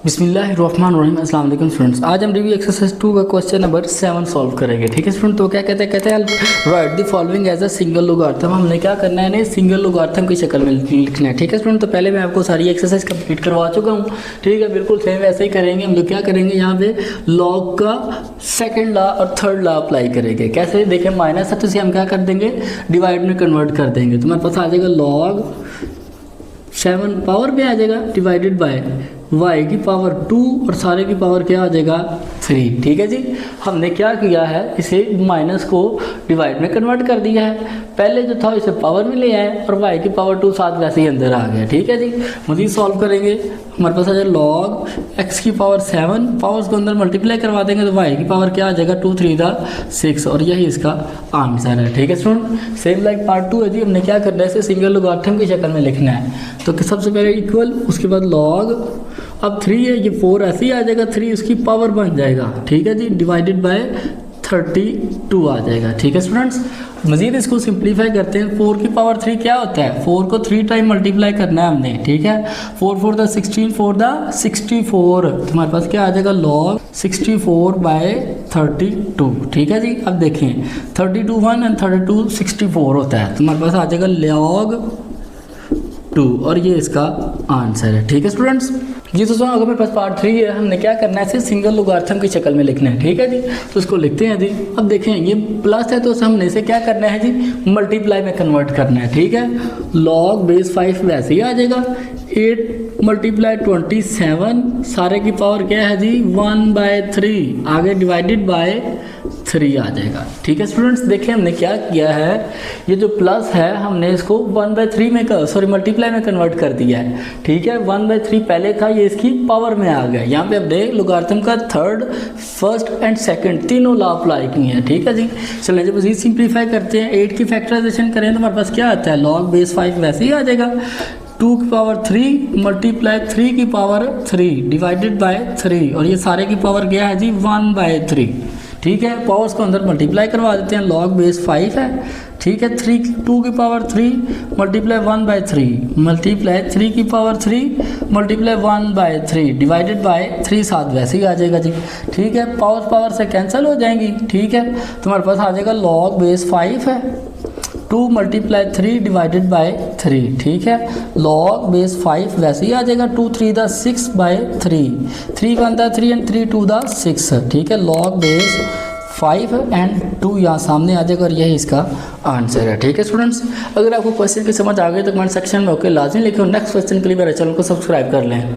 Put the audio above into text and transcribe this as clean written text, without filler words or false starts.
बिस्मिल्लाहिर्रहमानिर्रहीम। अस्सलाम वालेकुम स्टूडेंट्स, आज हम रिव्यू एक्सरसाइज 2 का क्वेश्चन नंबर 7 सॉल्व करेंगे। ठीक है स्टूडेंट, तो क्या कहते हैं write the following as a single logarithm. हमने क्या करना है ना, सिंगल लोगारिथम की शक्ल में लिखना है। ठीक है स्टूडेंट, तो पहले मैं आपको सारी एक्सरसाइज कंप्लीट करवा चुका हूँ। ठीक है, बिल्कुल सेम वैसे ही करेंगे हम लोग। क्या करेंगे यहाँ पे लॉग का सेकेंड लॉ और थर्ड लॉ अप्लाई करेंगे। कैसे देखें, माइनस है तो इसे हम क्या कर देंगे, डिवाइड में कन्वर्ट कर देंगे। तो हमारे पास आ जाएगा लॉग 7 पावर में आ जाएगा डिवाइडेड बाय y की पावर 2 और सारे की पावर क्या आ जाएगा 3। ठीक है जी, हमने क्या किया है, इसे माइनस को डिवाइड में कन्वर्ट कर दिया है। पहले जो था इसे पावर में ले आए और y की पावर 2 साथ वैसे ही अंदर आ गया। ठीक है जी, मज़ीद सॉल्व करेंगे। हमारे पास आ जाएगा लॉग x की पावर 7, पावर्स को अंदर मल्टीप्लाई करवा देंगे तो y की पावर क्या आ जाएगा 2 3 6 और यही इसका आंसर है। ठीक है स्टूडेंट, सेम लाइक पार्ट 2 है जी। हमने क्या करना है, इसे सिंगल लोगारिथम की शक्ल में लिखना है। तो सबसे पहले इक्वल, उसके बाद लॉग, अब 3 है, ये 4 ऐसे ही आ जाएगा, 3 उसकी पावर बन जाएगा। ठीक है जी, डिवाइडेड बाय 32 आ जाएगा। ठीक है स्टूडेंट्स, मज़ीद इसको सिंप्लीफाई करते हैं। 4 की पावर 3 क्या होता है, 4 को 3 टाइम मल्टीप्लाई करना है हमने। ठीक है, 4 4 द 16, 4 द 64, तो हमारे पास क्या आ जाएगा लॉग 64 बाय 32। ठीक है जी, अब देखें 32 1 एंड 32 64 होता है, तो हमारे पास आ जाएगा लॉग 2 और ये इसका आंसर है। ठीक है स्टूडेंट्स जी, दोस्तों अगर मेरे पास पार्ट 3 है, हमने क्या करना है, इसे सिंगल लोगारिथम की शक्ल में लिखना है। ठीक है जी, तो इसको लिखते हैं जी। अब देखें ये प्लस है तो हमने इसे क्या करना है जी, मल्टीप्लाई में कन्वर्ट करना है। ठीक है, लॉग बेस 5 वैसे ही आ जाएगा, 8 मल्टीप्लाई 27, सारे की पावर क्या है जी 1/3, आगे डिवाइडेड बाय 3 आ जाएगा। ठीक है स्टूडेंट्स, देखिए हमने क्या किया है, ये जो प्लस है हमने इसको 1/3 में मल्टीप्लाई में कन्वर्ट कर दिया है। ठीक है, 1/3 पहले था, ये इसकी पावर में आ गया। यहाँ पे अपने लोगारिथम का थर्ड, फर्स्ट एंड सेकंड तीनों लॉ अप्लाई किए हैं। ठीक है जी, चलिए जब मज़ीद सिंप्लीफाई करते हैं, 8 की फैक्टराइजेशन करें तो हमारे पास क्या आता है, लॉग बेस 5 वैसे ही आ जाएगा, 2 की पावर 3 मल्टीप्लाई 3 की पावर 3 डिवाइडेड बाय 3 और ये सारे की पावर क्या है जी 1/3। ठीक है, पावर्स को अंदर मल्टीप्लाई करवा देते हैं, लॉग बेस 5 है। ठीक है, 2 की पावर 3 मल्टीप्लाई 1/3 मल्टीप्लाई 3 की पावर 3 मल्टीप्लाई 1/3 डिवाइडेड बाय 3 साथ वैसे ही आ जाएगा जी। ठीक है, पावर से कैंसिल हो जाएंगी। ठीक है, तुम्हारे पास आ जाएगा लॉग बेस 5 है, 2 मल्टीप्लाई 3 डिवाइडेड बाय 3। ठीक है, लॉग बेस 5 वैसे ही आ जाएगा, 2 3 द 6/3, 3 1 द 3 एंड 3 2 द 6। ठीक है, लॉग बेस 5 एंड 2 यहाँ सामने आ जाएगा और यही इसका आंसर है। ठीक है स्टूडेंट्स, अगर आपको क्वेश्चन की समझ आ गई तो कमेंट सेक्शन में ओके लाजमी लिखें। नेक्स्ट क्वेश्चन के लिए मेरे चैनल को सब्सक्राइब कर लें।